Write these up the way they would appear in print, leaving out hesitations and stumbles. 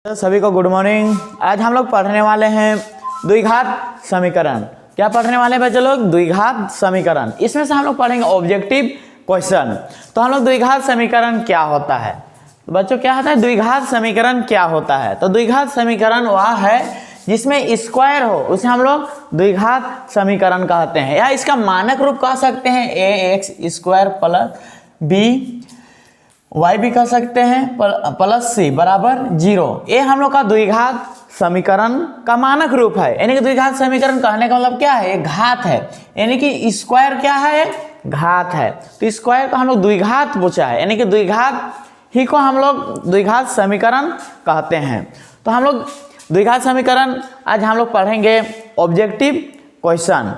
सभी को good morning. आज हम लोग पढ़ने वाले हैं द्विघात समीकरण। क्या पढ़ने वाले हैं बच्चे लोग? द्विघात समीकरण। इसमें से हम लोग पढ़ेंगे ऑब्जेक्टिव क्वेश्चन। तो हम लोग द्विघात समीकरण क्या होता है, तो बच्चों क्या होता है द्विघात समीकरण क्या होता है? तो द्विघात समीकरण वह है जिसमें स्क्वायर हो, उसे हम लोग द्विघात समीकरण कहते हैं, या इसका मानक रूप कह सकते हैं ax square plus B Y भी कह सकते हैं प्लस सी बराबर 0। ये हम लोग का द्विघात समीकरण का मानक रूप है। यानी कि द्विघात समीकरण कहने का मतलब क्या है? ये घात है, यानी कि स्क्वायर क्या है? घात है। तो स्क्वायर को हम लोग द्विघात पूछा है, यानी कि द्विघात ही को हम लोग द्विघात समीकरण कहते हैं। तो हम लोग द्विघात समीकरण आज हम लोग पढ़ेंगे ऑब्जेक्टिव क्वेश्चन।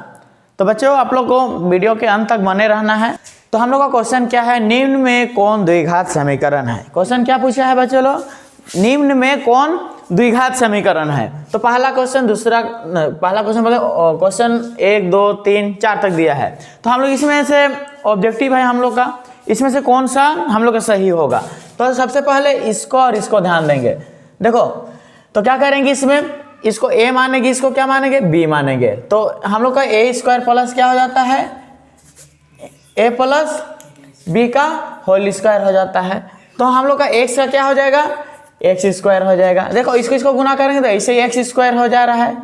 तो बच्चों आप लोग को वीडियो के अंत तक बने रहना है। तो हम लोग का क्वेश्चन क्या है? निम्न में कौन द्विघात समीकरण है? क्वेश्चन क्या पूछा है बच्चों लोग? निम्न में कौन द्विघात समीकरण है? तो पहला क्वेश्चन पहला क्वेश्चन मतलब क्वेश्चन 1 2 3 4 तक दिया है। तो हम लोग इसमें से ऑब्जेक्टिव है हम लोग का, इसमें से कौन सा हम लोग का सही होगा? तो सबसे पहले इसको और इसको ध्यान देंगे। देखो तो क्या करेंगे, इसमें इसको a मानेंगे, इसको क्या मानेंगे? b मानेंगे। तो हम लोग का a स्क्वायर प्लस क्या हो जाता है? a प्लस बी का होल स्क्वायर हो जाता है। तो हम लोग का x का क्या हो जाएगा? x स्क्वायर हो जाएगा। देखो इसको गुना करेंगे तो ऐसे ही x स्क्वायर हो जा रहा है,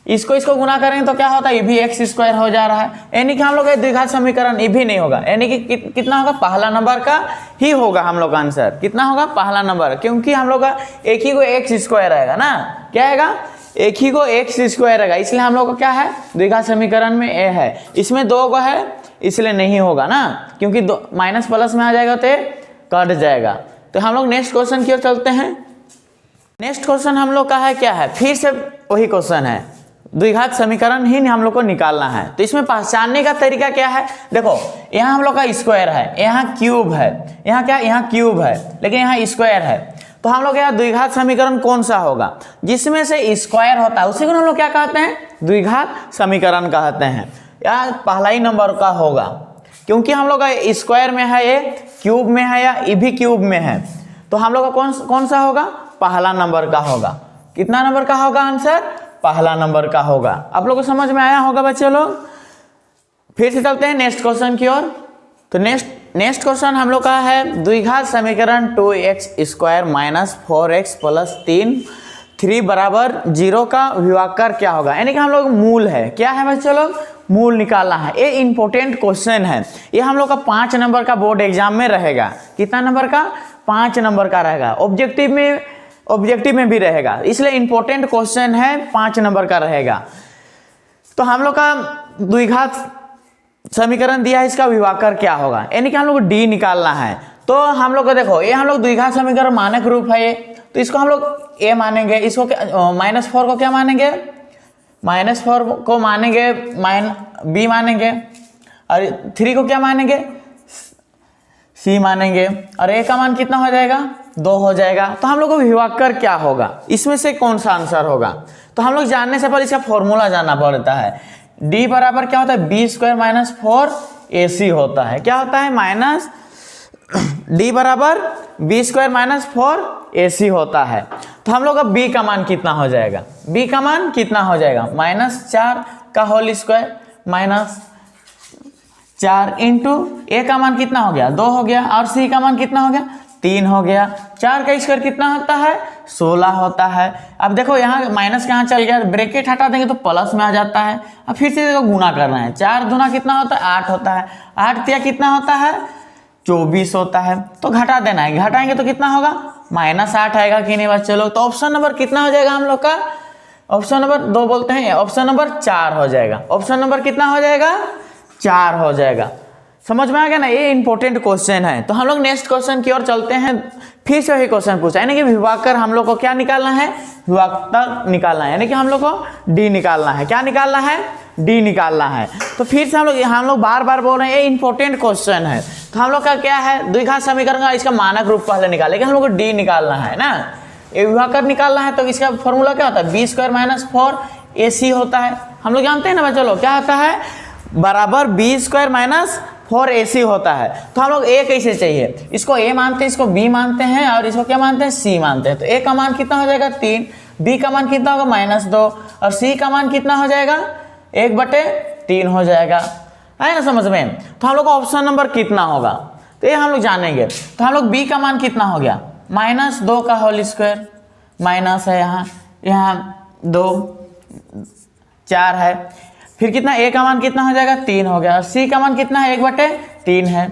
इसको गुना करेंगे तो क्या होता है? ये भी x स्क्वायर हो जा रहा है। यानी कि हम लोग का द्विघात समीकरण ये भी नहीं होगा, यानी कि कितना होगा? पहला नंबर का ही होगा हम लोग का आंसर। कितना होगा? पहला नंबर, क्योंकि हम लोग का एक ही को x स्क्वायर आएगा ना। क्या आएगा? एक ही को x स्क्वायर आएगा, इसलिए हम लोग का क्या है? द्विघात समीकरण में a है। इसमें 2 को है इसलिए नहीं होगा ना, क्योंकि माइनस प्लस में आ जाएगा तो कट जाएगा। तो हम लोग नेक्स्ट क्वेश्चन की ओर चलते हैं। नेक्स्ट क्वेश्चन हम लोग का है क्या है? फिर से वही क्वेश्चन है, द्विघात समीकरण ही हम लोग को निकालना है। तो इसमें पहचानने का तरीका क्या है? देखो यहाँ हम लोग का स्क्वायर है, यहाँ क्यूब है, यहाँ क्या? यहाँ क्यूब है, लेकिन यहाँ स्क्वायर है। तो हम लोग यहाँ द्विघात समीकरण कौन सा होगा? जिसमें से स्क्वायर होता है उसी को हम लोग क्या कहते हैं? द्विघात समीकरण कहते हैं। या पहला ही नंबर का होगा, क्योंकि हम लोग का स्क्वायर में है, ये क्यूब में है, या ये भी क्यूब में है। तो हम लोग का कौन सा होगा? पहला नंबर का होगा। कितना नंबर का होगा आंसर? पहला नंबर का होगा। आप लोग को समझ में आया होगा बच्चे लोग। फिर से चलते हैं नेक्स्ट क्वेश्चन की ओर। तो नेक्स्ट क्वेश्चन हम लोग का है द्विघात समीकरण 2x square minus 4x plus 3 बराबर 0 का विभाकर क्या होगा? यानी कि हम लोग मूल है, क्या है बच्चे लोग? मूल निकालना है। ये इंपॉर्टेंट क्वेश्चन है, ये हम लोग का 5 नंबर का बोर्ड एग्जाम में रहेगा। कितना नंबर का? 5 नंबर का रहेगा। ऑब्जेक्टिव में भी रहेगा, इसलिए इंपॉर्टेंट क्वेश्चन है, 5 नंबर का रहेगा। तो हम लोग का द्विघात समीकरण दिया है, इसका विभाकर क्या होगा? यानी कि हम लोग डी निकालना है। तो हम लोग को देखो ये हम लोग द्विघात समीकरण मानक रूप है ये, तो इसको हम लोग ए मानेंगे, इसको -4 को क्या मानेंगे? -4 को मानेंगे बी मानेंगे, और 3 को क्या मानेंगे? सी मानेंगे, और ए का मान कितना हो जाएगा? 2 हो जाएगा। तो हम लोग को विभाकर क्या होगा? इसमें से कौन सा आंसर होगा? तो हम लोग जानने से पहले इसका फॉर्मूला जानना पड़ता है। डी बराबर क्या होता है? बी स्क्वायर माइनस 4ac होता है। क्या होता है? माइनस डी बराबर बी स्क्वायर माइनस 4ac होता है। तो हम लोग का बी का मान कितना हो जाएगा? बी का मान कितना हो जाएगा? -4 का होल स्क्वायर माइनस 4 इंटू ए का मान कितना हो गया? 2 हो गया, और सी का मान कितना हो गया? 3 हो गया। 4 का स्क्वायर कितना होता है? 16 होता है। अब देखो यहाँ माइनस कहाँ चल गया? ब्रैकेट हटा देंगे तो प्लस में आ जाता है। अब फिर से देखो गुना करना है, 4 दूना कितना होता है? 8 होता है। 8 तिया कितना होता है? 24 होता है। तो घटा देना है, घटाएंगे तो कितना होगा? -8 आएगा कि नहीं बच्चे लोग? तो ऑप्शन नंबर कितना हो जाएगा हम लोग का? ऑप्शन नंबर 2 बोलते हैं, ऑप्शन नंबर 4 हो जाएगा। ऑप्शन नंबर कितना हो जाएगा? 4 हो जाएगा। समझ में आ गया ना? ये इंपॉर्टेंट क्वेश्चन है। तो हम लोग नेक्स्ट क्वेश्चन की ओर चलते हैं। फिर से वही क्वेश्चन पूछा, यानी कि विभाकर हम लोग को क्या निकालना है? विभाकर निकालना है, यानी कि हम लोग को डी निकालना है। क्या निकालना है? डी निकालना है। तो फिर से हम लोग बार बार बोल रहे हैं, ये इंपॉर्टेंट क्वेश्चन है। तो हम लोग का क्या है? द्विघात समीकरण का इसका मानक रूप पहले निकालेंगे, हम लोग को डी निकालना है ना। ये विभाकर निकालना है, तो इसका फॉर्मूला क्या होता है? बी स्क्वायर माइनस 4ac होता है। हम लोग जानते हैं ना बच्चों लोग, क्या होता है? बराबर बी स्क्वायर माइनस 4ac होता है। तो हम लोग a कैसे चाहिए, इसको a मानते हैं, इसको b मानते हैं और इसको क्या मानते हैं, c मानते हैं। तो a का मान कितना हो जाएगा 3, b का मान कितना होगा -2 और c का मान कितना हो जाएगा 1/3 हो जाएगा। है ना समझ में। तो हम लोग का ऑप्शन नंबर कितना होगा तो ये हम लोग जानेंगे। तो हम लोग b का मान कितना हो गया -2 का होल स्क्वायर, माइनस है यहाँ 2 4 है, फिर कितना a का मान कितना हो जाएगा 3 हो गया और c का मान कितना है 1/3 है,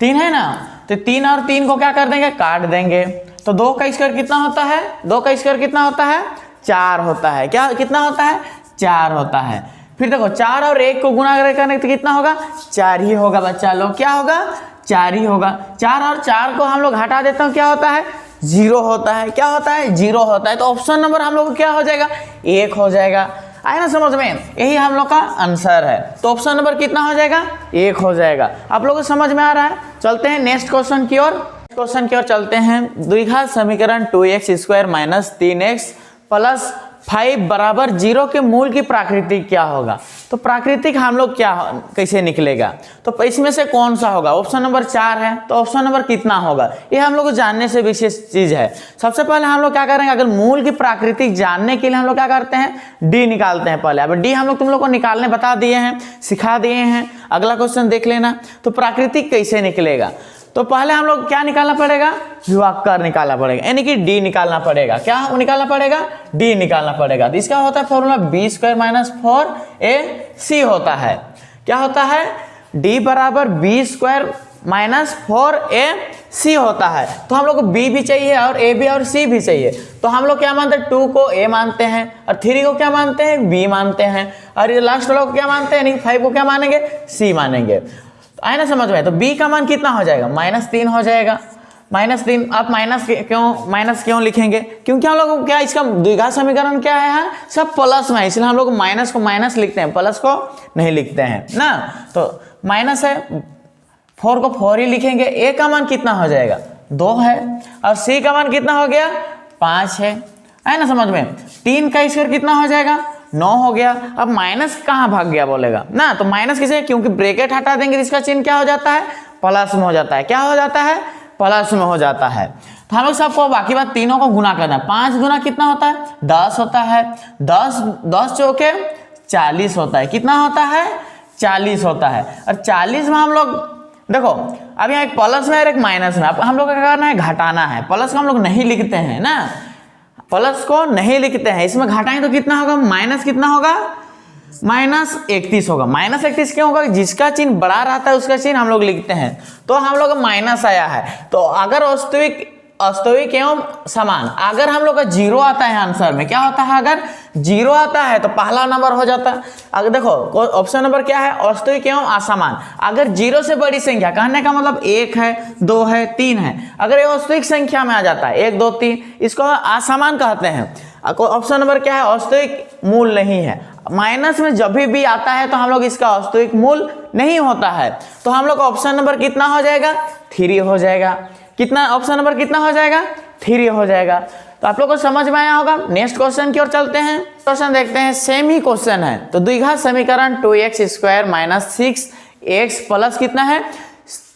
3 है ना। तो 3 और 3 को क्या कर देंगे, काट देंगे। तो 2 का स्क्वायर कितना होता है, 2 का स्क्वायर कितना होता है 4 होता है। क्या कितना होता है 4 होता है। फिर देखो 4 और 1 को गुणा करने तो कितना होगा 4 ही होगा बच्चा लोग, क्या होगा 4 ही होगा। 4 और 4 को हम लोग हटा देते हैं, क्या होता है 0 होता है। क्या होता है 0 होता है। तो ऑप्शन नंबर हम लोग क्या हो जाएगा 1 हो जाएगा। आए ना समझ में, यही हम लोग का आंसर है। तो ऑप्शन नंबर कितना हो जाएगा 1 हो जाएगा। आप लोगों को समझ में आ रहा है। चलते हैं नेक्स्ट क्वेश्चन की ओर चलते हैं। द्विघात समीकरण 2x² - 3x + 5 बराबर 0 के मूल की प्राकृतिक क्या होगा। तो प्राकृतिक हम लोग क्या कैसे निकलेगा, तो इसमें से कौन सा होगा। ऑप्शन नंबर 4 है, तो ऑप्शन नंबर कितना होगा ये हम लोग को जानने से विशेष चीज है। सबसे पहले हम लोग क्या करेंगे, अगर मूल की प्राकृतिक जानने के लिए हम लोग क्या करते हैं डी निकालते हैं। पहले अब डी हम लोग तुम लोग को निकालने बता दिए हैं, सिखा दिए हैं। अगला क्वेश्चन देख लेना। तो प्राकृतिक कैसे निकलेगा, तो पहले हम लोग क्या निकालना पड़ेगा, विभाकर निकालना पड़ेगा, यानी कि डी निकालना पड़ेगा। क्या निकालना पड़ेगा, डी निकालना पड़ेगा। तो इसका होता है फॉर्मूला b² - 4ac होता है। क्या होता है d बराबर b² - 4ac होता है। तो हम लोग को b भी चाहिए और a भी और c भी चाहिए। तो हम लोग क्या मानते हैं 2 को a मानते हैं और 3 को क्या मानते हैं b मानते हैं और ये लास्ट वाला को क्या मानते हैं, यानी 5 को क्या मानेंगे c मानेंगे। तो आए ना समझ में। तो b का मान कितना हो जाएगा -3 हो जाएगा। -3 आप माइनस क्यों लिखेंगे, क्योंकि हम लोग क्या इसका द्विघात समीकरण क्या है सब प्लस में है, इसलिए हम लोग माइनस को माइनस लिखते हैं, प्लस को नहीं लिखते हैं ना। तो माइनस है, 4 को 4 ही लिखेंगे। a का मान कितना हो जाएगा 2 है और c का मान कितना हो गया 5 है ना समझ में। 3 का स्क्वायर कितना हो जाएगा 9 हो गया। अब माइनस कहाँ भाग गया बोलेगा ना, तो माइनस किसे, क्योंकि ब्रैकेट हटा देंगे इसका चिन्ह क्या हो जाता है प्लस में हो जाता है। क्या हो जाता है प्लस में हो जाता है। तो हम लोग सबको बाकी बात तीनों को गुना करना है। 5 गुना कितना होता है 10 होता है। 10 चौके 40 होता है। कितना होता है 40 होता है। और 40 में हम लोग देखो अब यहाँ एक प्लस में और एक माइनस में, अब हम लोग का करना है घटाना है। प्लस को हम लोग नहीं लिखते हैं ना, प्लस को नहीं लिखते हैं, इसमें घटाएं तो कितना होगा माइनस कितना होगा -31 होगा। -31 क्यों होगा, जिसका चिन्ह बड़ा रहता है उसका चिन्ह हम लोग लिखते हैं। तो हम लोग माइनस आया है। तो अगर वास्तविक एवं समान, अगर हम लोग का 0 आता है आंसर में, क्या होता है अगर 0 आता है तो पहला नंबर हो जाता है। अगर देखो ऑप्शन नंबर क्या है वास्तविक एवं असमान। अगर 0 से बड़ी संख्या, कहने का मतलब 1 है 2 है 3 है, अगर ये वास्तविक संख्या में आ जाता है 1 2 3, इसको असमान कहते हैं। ऑप्शन नंबर क्या है वास्तविक मूल नहीं है। माइनस में जब भी आता है तो हम लोग इसका वास्तविक मूल नहीं होता है। तो हम लोग ऑप्शन नंबर कितना हो जाएगा 3 हो जाएगा। कितना ऑप्शन नंबर कितना हो जाएगा 3 हो जाएगा। तो आप लोग को समझ में आया होगा। नेक्स्ट क्वेश्चन की ओर चलते हैं। क्वेश्चन देखते हैं, सेम ही क्वेश्चन है। तो द्विघात समीकरण 2x² - 6x प्लस कितना है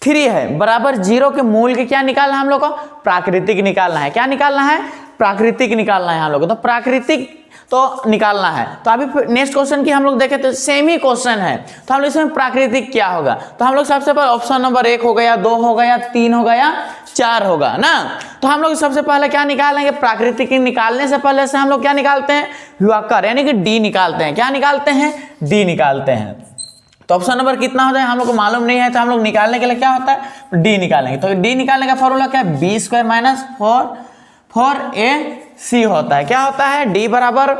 3 है बराबर 0 के मूल के क्या निकालना है हम लोग को प्राकृतिक निकालना है। क्या निकालना है प्राकृतिक निकालना है हम लोग को। तो प्राकृतिक तो निकालना है। तो अभी नेक्स्ट क्वेश्चन की हम लोग देखें तो सेम ही क्वेश्चन है। तो हम लोग इसमें प्राकृतिक क्या होगा, तो हम लोग सबसे पहले ऑप्शन नंबर 1 हो गया 2 हो गया 3 हो गया 4 होगा ना। तो हम लोग सबसे पहले क्या निकालेंगे प्राकृतिक निकालने से पहले से हम लोग क्या निकालते हैं विभाकर, यानी कि डी निकालते हैं। क्या निकालते हैं डी निकालते हैं। तो ऑप्शन नंबर कितना हो जाए हम लोग को मालूम नहीं है, तो हम लोग निकालने के लिए क्या होता है डी निकालेंगे। तो डी निकालने का फॉर्मूला क्या है b² - 4ac होता है। क्या होता है d बराबर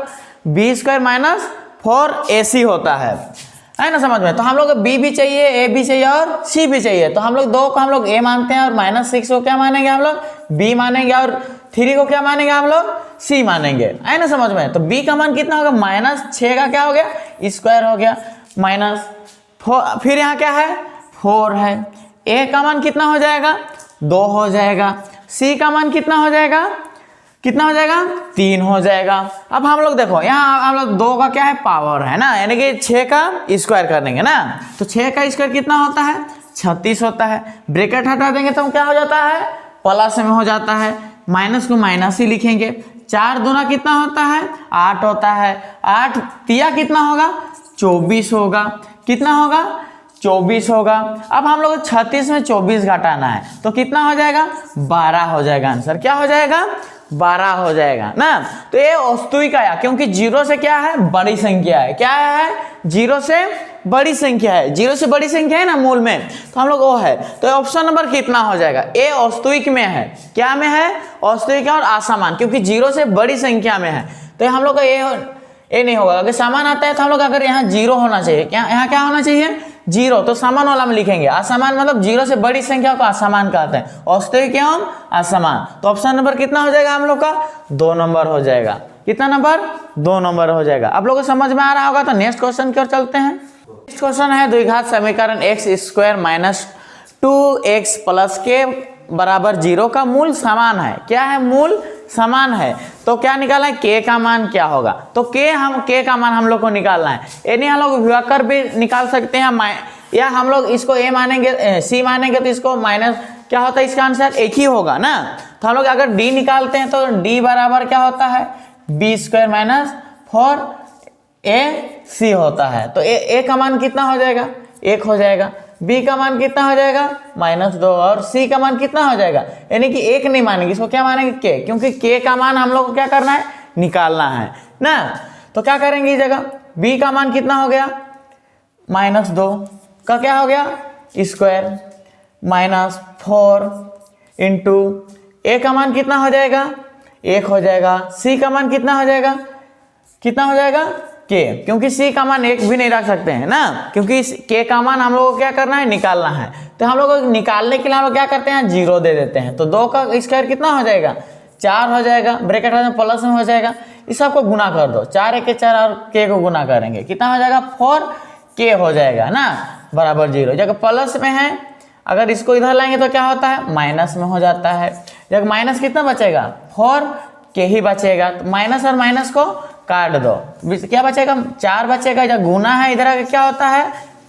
b² - 4ac होता है ना समझ में। तो हम लोग b भी चाहिए a भी चाहिए और c भी चाहिए। तो हम लोग 2 को हम लोग a मानते हैं और -6 को क्या मानेंगे हम लोग b मानेंगे और 3 को क्या मानेंगे हम लोग c मानेंगे। है ना समझ में। तो b का मान कितना होगा -6 का क्या हो गया स्क्वायर हो गया -4, फिर यहाँ क्या है 4 है। a का मान कितना हो जाएगा 2 हो जाएगा। c का मान कितना हो जाएगा 3 हो जाएगा। अब हम लोग देखो यहाँ हम लोग 2 का क्या है पावर है ना, यानी कि 6 का स्क्वायर कर देंगे ना। तो 6 का स्क्वायर कितना होता है 36 होता है। ब्रैकेट हटा देंगे तो क्या हो जाता है, प्लस में हो जाता है, माइनस को माइनस ही लिखेंगे। 4 दूना कितना होता है, 8 होता है। 8 तिया कितना होगा, 24 होगा। कितना होगा, 24 होगा। अब हम लोग 36 में 24 घटाना है तो कितना हो जाएगा, 12 हो जाएगा। आंसर क्या हो जाएगा, 12 हो जाएगा ना। तो ये वास्तविक आया क्योंकि 0 से क्या है, बड़ी संख्या है। क्या है, 0 से बड़ी संख्या है। 0 से बड़ी संख्या है ना मूल में, तो हम लोग वो है। तो ऑप्शन नंबर कितना हो जाएगा, ए वास्तविक में है। क्या में है, वास्तविक और असमान, क्योंकि 0 से बड़ी संख्या में है। तो हम लोग का ए नहीं होगा। अगर समान आता है तो हम लोग अगर यहाँ 0 होना चाहिए, क्या यहाँ क्या होना चाहिए, 0, तो समान वाला में लिखेंगे। असमान मतलब 0 से बड़ी संख्या को असमान कहते हैं, वास्तविक एवं असमान। तो ऑप्शन नंबर कितना हो जाएगा हम लोग का, 2 नंबर हो जाएगा। कितना नंबर, 2 नंबर हो जाएगा। आप लोगों को समझ में आ रहा होगा। तो नेक्स्ट क्वेश्चन की ओर चलते हैं। नेक्स्ट क्वेश्चन है द्विघात समीकरण x square minus 2x plus के बराबर 0 का मूल समान है। क्या है, मूल समान है। तो क्या निकालना है, k का मान क्या होगा। तो k का मान हम लोग को निकालना है। यानी हम लोग विभाकर भी निकाल सकते हैं, या हम लोग इसको a मानेंगे, c मानेंगे तो इसको माइनस क्या होता है, इसका आंसर एक ही होगा ना। तो हम लोग अगर d निकालते हैं तो d बराबर क्या होता है, b स्क्वायर माइनस 4ac होता है। तो a का मान कितना हो जाएगा, 1 हो जाएगा। b का मान कितना हो जाएगा, -2, और c का मान कितना हो जाएगा, यानी कि 1 नहीं मानेंगे, इसको क्या मानेंगे, k, क्योंकि k का मान हम लोग को क्या करना है, निकालना है ना। तो क्या करेंगे इस जगह, b का मान कितना हो गया, -2 का क्या हो गया, स्क्वायर -4 इंटू a का मान कितना हो जाएगा, 1 हो जाएगा। c का मान कितना हो जाएगा, k, क्योंकि c का मान 1 भी नहीं रख सकते हैं ना, क्योंकि k का मान हम लोग को क्या करना है, निकालना है। तो हम लोग को निकालने के लिए हम लोग क्या करते हैं, 0 दे देते हैं। तो 2 का स्क्वायर कितना हो जाएगा, 4 हो जाएगा। ब्रैकेट में प्लस में हो जाएगा, इस सबको गुना कर दो, 4 1 4 और k को गुना करेंगे, कितना हो जाएगा, 4k हो जाएगा ना, बराबर 0। जब प्लस में है, अगर इसको इधर लाएंगे तो क्या होता है, माइनस में हो जाता है। जब माइनस कितना बचेगा, 4k ही बचेगा। तो माइनस और माइनस को काट दो, क्या बचेगा, 4 बचेगा। जब गुना है इधर आगे क्या होता है,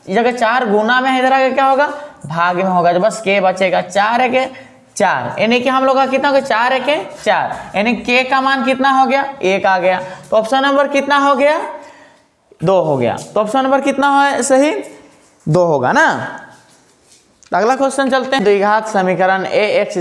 इस जगह 4 गुना में है, इधर आगे क्या होगा, भाग में होगा, तो बस k बचेगा। 4 1 4, यानी कि हम लोग का कितना हो गया, 4 1 4, यानी k का मान कितना हो गया, 1 आ गया। तो ऑप्शन नंबर कितना हो गया, 2 हो गया। तो ऑप्शन नंबर कितना है सही, 2 होगा ना। अगला क्वेश्चन चलते हैं। द्विघात समीकरण ax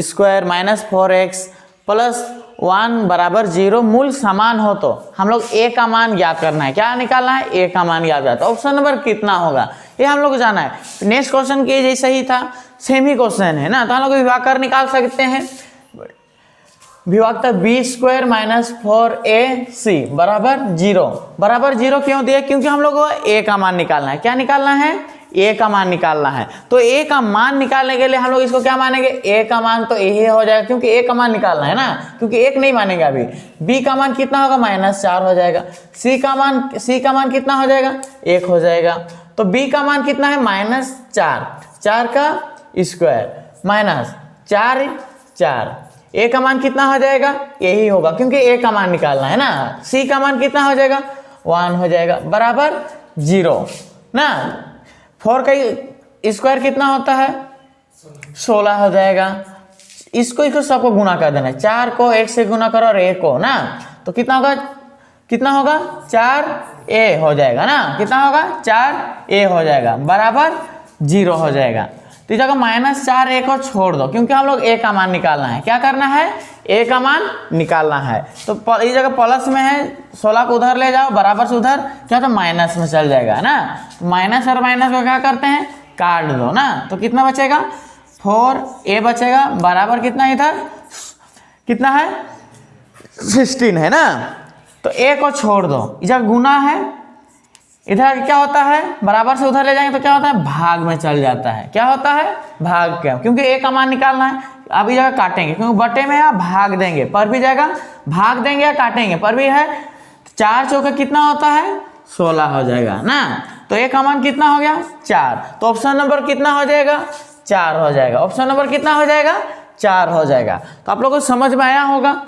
square minus 4x plus 1 बराबर 0 मूल समान हो तो हम लोग a का मान ज्ञात करना है। क्या निकालना है, a का मान ज्ञात करना है। तो ऑप्शन नंबर कितना होगा, ये हम लोग जाना है। नेक्स्ट क्वेश्चन के जैसा ही था, सेम ही क्वेश्चन है ना, तो हम लोग विभाकर निकाल सकते हैं। विभागता b स्क्वायर माइनस 4ac बराबर 0, बराबर 0 क्यों दिया, क्योंकि हम लोग को a का मान निकालना है। क्या निकालना है, a का मान निकालना है। तो a का मान निकालने के लिए हम लोग इसको क्या मानेंगे, a का मान तो यही हो जाएगा, क्योंकि a का मान निकालना है ना, क्योंकि 1 नहीं मानेंगे अभी। b का मान कितना होगा, -4 हो जाएगा। c का मान कितना हो जाएगा, 1 हो जाएगा। तो b का मान कितना है, -4, 4 का स्क्वायर माइनस 4 4, a का मान कितना हो जाएगा, यही होगा, क्योंकि a का मान निकालना है ना। c का मान कितना हो जाएगा, 1 हो जाएगा, बराबर 0 ना। 4 का स्क्वायर कितना होता है, 16 हो जाएगा। इसको सबको गुना कर देना है, 4 को 1 से गुना करो और 1 को ना, तो कितना होगा 4a हो जाएगा ना। कितना होगा, 4a हो जाएगा, बराबर 0 हो जाएगा। तो इस जगह -4a को छोड़ दो, क्योंकि हम लोग a का मान निकालना है। क्या करना है, a का मान निकालना है। तो इस जगह प्लस में है, 16 को उधर ले जाओ, बराबर से उधर क्या तो माइनस में चल जाएगा ना। माइनस और माइनस को क्या करते हैं, काट दो ना। तो कितना बचेगा, 4a बचेगा, बराबर कितना, इधर कितना है, 16 है ना। तो a को छोड़ दो, इस जगह गुना है, इधर क्या होता है, बराबर से उधर ले जाएंगे तो क्या होता है, भाग में चल जाता है। क्या होता है, भाग क्या, क्योंकि a का मान निकालना है। अब इस जगह काटेंगे, क्योंकि बटे में या भाग देंगे, पर भी जाएगा, भाग देंगे या काटेंगे, पर भी है। 4 चौका कितना होता है, 16 हो जाएगा ना। तो a का मान कितना हो गया, 4। तो ऑप्शन नंबर कितना हो जाएगा, 4 हो जाएगा। ऑप्शन नंबर कितना हो जाएगा, 4 हो जाएगा। तो आप लोगों को समझ में आया होगा।